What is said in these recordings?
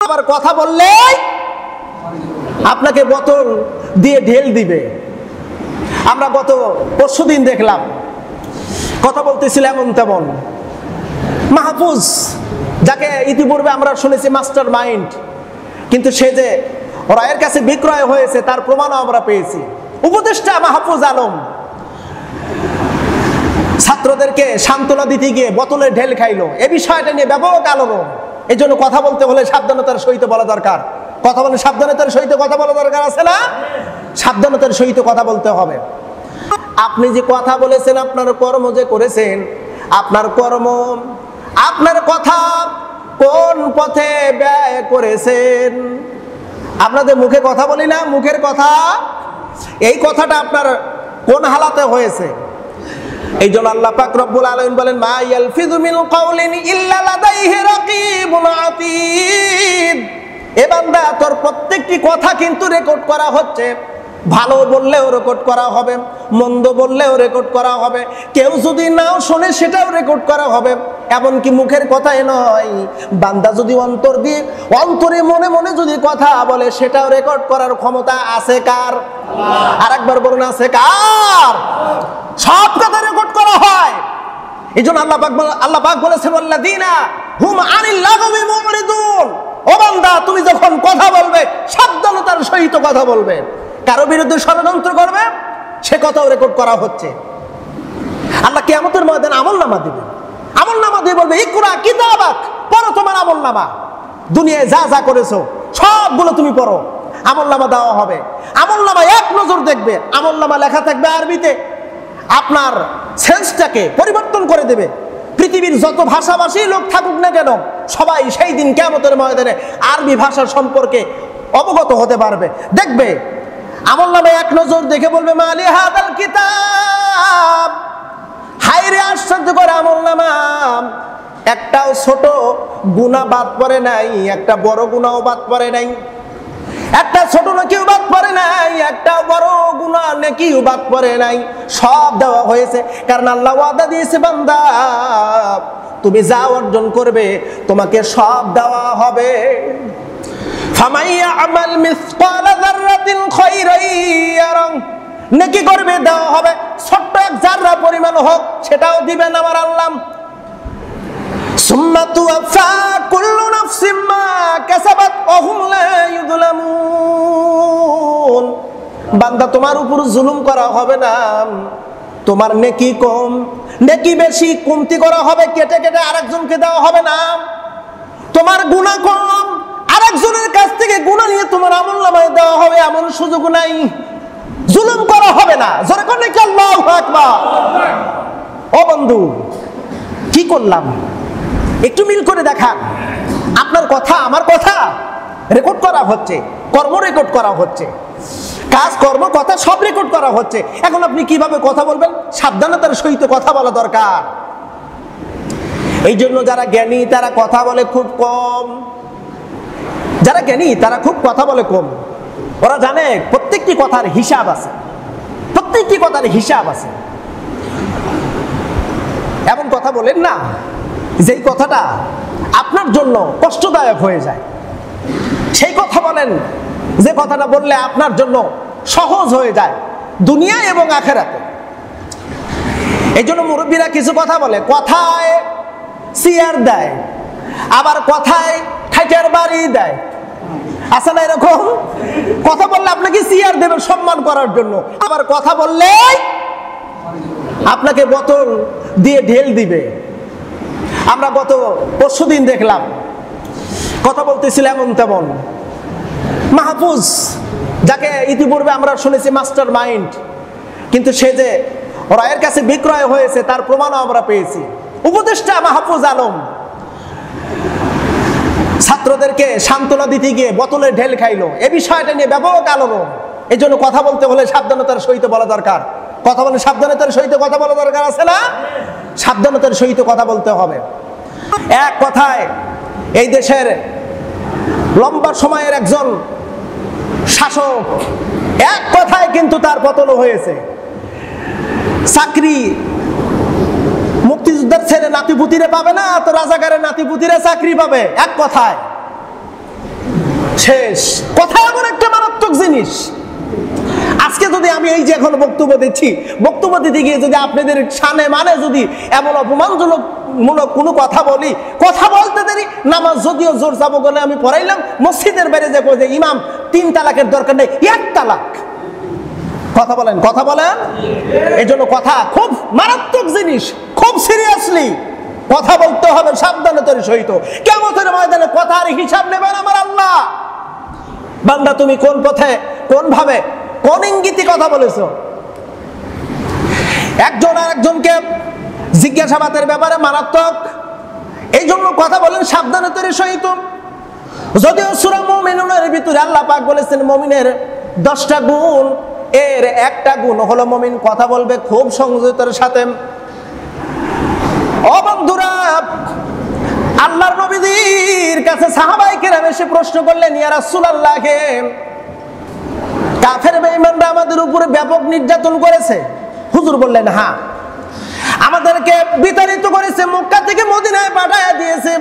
আবার কথা বললে আপনাকে বোতল দিয়ে ঢেল দিবে। আমরা গত পরশুদিন দেখলাম, কথা বলতেছিল এমন তেমন মাহফুজ, যাকে ইতিপূর্বে আমরা শুনেছি মাস্টার মাইন্ড, কিন্তু সে যে রায়ের কাছে বিক্রয় হয়েছে তার প্রমাণও আমরা পেয়েছি। উপদেষ্টা মাহফুজ আলম ছাত্রদেরকে সান্ত্বনা দিতে গিয়ে বোতলে ঢেল খাইলো, এ বিষয়টা নিয়ে ব্যাপক আলোড়ন। এই জন্য কথা বলতে হলে সাবধানতার সহিত বলা দরকার। কথা বলে সাবধানতার সহিত কথা বলা দরকার আছে না? সাবধানতার সহিত কথা বলতে হবে। আপনি যে কথা বলেছেন, আপনার কর্ম যে করেছেন, আপনার কর্ম, আপনার কথা কোন পথে ব্যয় করেছেন। আপনাদের মুখে কথা বলি না, মুখের কথা, এই কথাটা আপনার কোন হালাতে হয়েছে। এই জন্য আল্লাহ পাক রব্বুল আলামিন বলেন, মা ইয়ালফিযু মিন কাওলিন ইল্লা লাদাইহি রাকীবুন আতীদ। এ বান্দা, তোর প্রত্যেকটি কথা কিন্তু রেকর্ড করা হচ্ছে। ভালো বললেও রেকর্ড করা হবে, মন্দ বললেও রেকর্ড করা হবে, কেউ যদি নাও শোনে সেটাও রেকর্ড করা হবে। এমনকি মুখের কথাই নয়, বান্দা যদি অন্তর দিয়ে, অন্তরে মনে মনে যদি কথা বলে, সেটাও রেকর্ড করার ক্ষমতা আছে কার? আরেকবার বলুন, আছে কার? সব কথা রেকর্ড করা হয়। এই জন্য আল্লাহ পাক বলেছেন, ওয়াল্লাযীনা হুম আনিল লাগবি মুরিদুন। ও বান্দা, তুমি যখন কথা বলবে সাবধানতার সহিত কথা বলবে। কারো বিরুদ্ধে ষড়যন্ত্র করবে, সে কথাও রেকর্ড করা হচ্ছে। আল্লাহ কিয়ামতের ময়দানে আমলনামা দিবে, আমলনামা দিয়ে বলবে, ইকরা কিতাবাক, পড়ো তোমার আমলনামা। দুনিয়ায় যা যা করেছো সবগুলো তুমি পড়ো, আমলনামা দেওয়া হবে। আমলনামা এক নজর দেখবে, আমলনামা লেখা থাকবে আরবিতে, আপনার সেন্সটাকে পরিবর্তন করে দেবে। পৃথিবীর যত ভাষাভাষী লোক থাকুক না কেন, সবাই সেই দিন কিয়ামতের ময়দানে আরবি ভাষা সম্পর্কে অবগত হতে পারবে। দেখবে আমলনামা এক নজর দেখে বলবে, মালি হাদাল কিতাব, হায়রে আশ্চর্যকর আমলনামা, একটাও ছোট গুনাহ বাদ পড়ে নাই, একটা বড় গুনাহও বাদ পড়ে নাই। একটা ছোট নেকিও বাদ পড়ে নাই, একটা বড় গুনাহ নেকিও বাদ পড়ে নাই, সব দেওয়া হয়েছে। কারণ আল্লাহ ওয়াদা দিয়েছে, বান্দা তুমি যা অর্জন করবে তোমাকে সব দেওয়া হবে। ফামান ইয়ামাল মিসকালা যাররাতিন খায়রান ইয়ারা, নেকি করবে দেওয়া হবে, ছোট্ট এক জাররা পরিমাণ হোক সেটাও দিবেন আমার আল্লাহ। সুম্মা তুওয়াফা কুল্লু নাফসিন মা কাসাবাত ওয়া হুম লা ইউযলামুন। বান্দা, তোমার উপর জুলুম করা হবে না। তোমার নেকি কম, নেকি বেশি, কমতি করা হবে, কেটে কেটে আরেকজনকে দেওয়া হবে না। তোমার গুনাহ কম, আরেকজনের কাছ থেকে গুনাহ নিয়ে তোমার আমলনামায় দেওয়া হবে, এমন সুযোগ নাই। জুলুম করা হবে না। জোরে কোন নাকি আল্লাহু আকবার। ও বন্ধু, কি করলাম একটু মিল করে দেখান। আপনার কথা আমার কথা রেকর্ড করা হচ্ছে, কর্ম রেকর্ড করা হচ্ছে, কাজ কর্ম কথা সব রেকর্ড করা হচ্ছে। এখন আপনি কিভাবে কথা বলবেন? সাবধানতার সহিত কথা বলা দরকার। এই জন্য যারা জ্ঞানী তারা কথা বলে খুব কম, যারা জ্ঞানী তারা খুব কথা বলে কম। ওরা জানে প্রত্যেকটি কথার হিসাব আছে, প্রত্যেকটি কথার হিসাব আছে। এমন কথা বলেন না যেই কথাটা আপনার জন্য কষ্টদায়ক হয়ে যায়, সেই কথা বলেন যে কথাটা বললে আপনার জন্য সহজ হয়ে যায় দুনিয়ায় এবং আখিরাতে। এই জন্য মুরব্বীরা কিছু কথা বলে, কথায় চেয়ার দেয়, আবার কথায় ঠাইটার বাড়ি দেয়। আছে না এরকম? কথা বললে আপনাকে চেয়ার দেবে সম্মান করার জন্য, আবার কথা বললে আপনাকে বোতল দিয়ে ঢেল দিবে। আমরা গত পরশুদিন দেখলাম, কথা বলতেছিল এমন তেমন মাহফুজ, যাকে ইতিপূর্বে আমরা শুনেছি মাস্টার মাইন্ড, কিন্তু সে যে রায়ের কাছে বিক্রয় হয়েছে তার প্রমাণও আমরা পেয়েছি। উপদেষ্টা মাহফুজ আলম ছাত্রদেরকে সান্ত্বনা দিতে গিয়ে বোতলে ঢেল খাইলো, এ বিষয়টা নিয়ে ব্যাপক আলোড়ন। এই জন্য কথা বলতে হলে সাবধানতার সহিত বলা দরকার। কথা বলে সাবধানতার সহিত কথা বলা দরকার আছে না? সাবধানতার সহিত কথা বলতে হবে। এক কথায় এই দেশের লম্বা সময়ের একজন শাসক, এক কথায় কিন্তু তার পতন হয়েছে। চাকরি মুক্তিযোদ্ধার ছেলে নাতিপুতিরে পাবে না, তো রাজাকারের নাতিপুতিরে চাকরি পাবে, এক কথায়। শেষ। কথা এমন একটা মারাত্মক জিনিস। আজকে যদি আমি এই যে এখন বক্তব্য দিচ্ছি, বক্তব্য দিতে গিয়ে যদি আপনাদের সানে মানে যদি এমন অপমানজনক মূলক কোনো কথা বলি, কথা বলতে দেরি, নামাজ যদিও জোর যাবো বলে আমি পড়াইলাম, মসজিদের বাইরে যে কই যে ইমাম 3 তালাকের দরকার নেই, 1 তালাক। কথা বলেন, কথা বলেন। এই জন্য কথা খুব মারাত্মক জিনিস, খুব সিরিয়াসলি কথা বলতে হবে সাবধানতার সহিত। কিয়ামতের ময়দানে কথার হিসাব নেবেন আমার আল্লাহ। বান্দা তুমি কোন পথে, কোন ভাবে, কোন ইঙ্গিতে কথা বলেছ। একজন আর একজনকে জিজ্ঞাসাবাদের ব্যাপারে মারাত্মক। এই জন্য কথা বলেন সাবধানতার সহিত। যদিও সূরা মুমিনুনের ভিতরে আল্লাহ পাক বলেছেন মুমিনের 10টা গুণ, এর একটা গুণ হলো মুমিন কথা বলবে খুব সংযতের সাথে। ও বন্ধুরা, আল্লাহর নবীর কাছে সাহাবায়ে কেরাম এসে প্রশ্ন করলেন, ইয়া রাসূলুল্লাহ, কাফের বেঈমানরা আমাদের উপরে ব্যাপক নির্যাতন করেছে। হুজুর বললেন, হ্যাঁ, আমাদেরকে বিতাড়িত করেছে, মক্কা থেকে মদিনায় পাঠায়া দিয়েছে।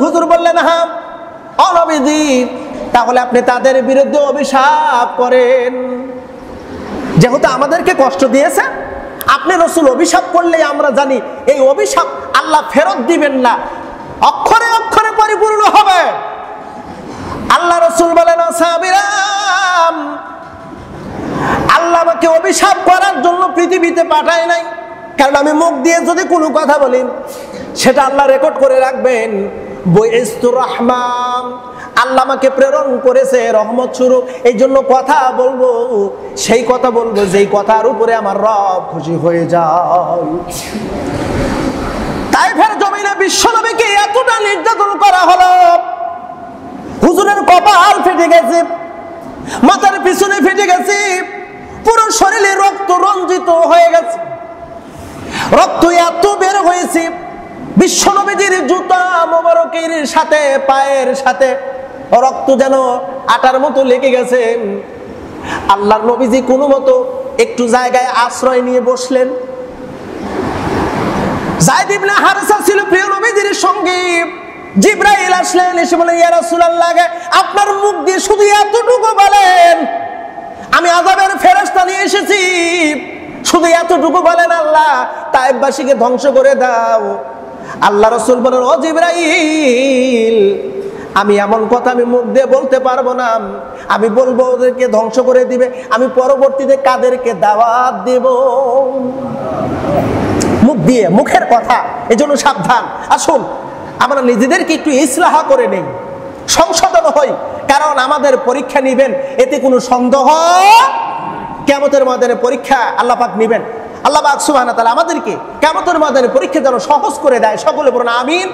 হুজুর বললেন, হ্যাঁ। ও নবীজি, তাহলে আপনি তাদের বিরুদ্ধে অভিশাপ করেন। যেহেতু আমাদেরকে কষ্ট দিয়েছে, আপনি রাসূল অভিশাপ করলে আমরা জানি এই অভিশাপ আল্লাহ ফেরত দিবেন না, অক্ষরে অক্ষরে পরিপূর্ণ হবে। আল্লাহ রাসূল বলেন, সাহাবীরা, আল্লাহ আমাকে অভিশাপ করার জন্য পৃথিবীতে পাঠায় নাই, কারণ আমি মুখ দিয়ে যদি কোনো কথা বলি সেটা আল্লাহ রেকর্ড করে রাখবেন। বুইস্তুর রহমান, আল্লাহ আমাকে প্রেরণ করেছে রহমত স্বরূপ। এই জন্য কথা বলবো, সেই কথা বলবো যেই কথার উপরে আমার রব খুশি হয়ে যায়। তাইফের জমিনে বিশ্বনবীকে এতটা নির্যাতন করা হলো, হুজুরের কপাল ফেটে গেছে, মাথার পিছনে ফেটে গেছে, পুরো শরীরে রক্ত রঞ্জিত হয়ে গেছে, রক্ত এত বের হয়েছে, বিশ্বনবীর জুতা মোবারকের সাথে পায়ের সাথে রক্ত যেন আটার মতো লেগে গেছে। আল্লাহর নবীজি কোনো মতো একটু জায়গায় আশ্রয় নিয়ে বসলেন। যায়েদ ইবনে হারেসা ছিল প্রিয় নবীজির সঙ্গে। জিবরাইল আসলেন, এসে বলেন, ইয়া রাসূলুল্লাহ, আপনার মুখ দিয়ে শুধু এতটুকু বলেন, আমি আযাবের ফেরেশতা নিয়ে এসেছি, শুধু এতটুকু বলেন, আল্লাহ তায়েফবাসীকে ধ্বংস করে দাও। আল্লাহ রাসূল বলেন, ও জিবরাইল, আমি এমন কথা আমি মুখ দিয়ে বলতে পারবো না, আমি বলবো ওদেরকে ধ্বংস করে দিবে, আমি পরবর্তীতে কাদেরকে দাওয়াত দেব। মুখ দিয়ে, মুখের কথা। এজন্য সাবধান। আসুন আমরা নিজেদেরকে একটু ইসলাহ করে নেই, সংশোধন হই, কারণ আমাদের পরীক্ষা নিবেন, এতে কোনো সন্দেহ। কিয়ামতের ময়দানে পরীক্ষা আল্লাহ পাক নিবেন। আল্লাহ পাক সুবহানাহু ওয়া তাআলা আমাদেরকে কিয়ামতের ময়দানে পরীক্ষা যেন সহজ করে দেয়। সকলে বলুন আমিন।